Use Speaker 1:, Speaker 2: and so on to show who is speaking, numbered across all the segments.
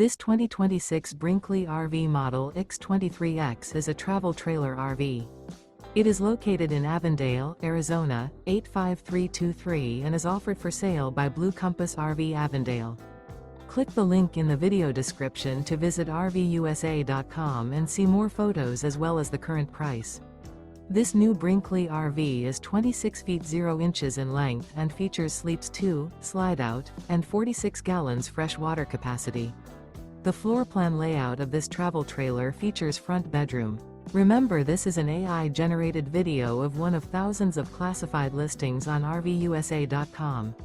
Speaker 1: This 2026 Brinkley RV Model Ix 23X is a travel trailer RV. It is located in Avondale, Arizona, 85323 and is offered for sale by Blue Compass RV Avondale. Click the link in the video description to visit RVUSA.com and see more photos as well as the current price. This new Brinkley RV is 26 feet 0 inches in length and features sleeps 2, Slideout, and 46 gallons fresh water capacity. The floor plan layout of this travel trailer features front bedroom. Remember, this is an AI-generated video of one of thousands of classified listings on RVUSA.com.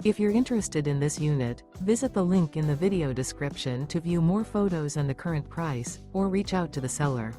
Speaker 1: If you're interested in this unit, visit the link in the video description to view more photos and the current price, or reach out to the seller.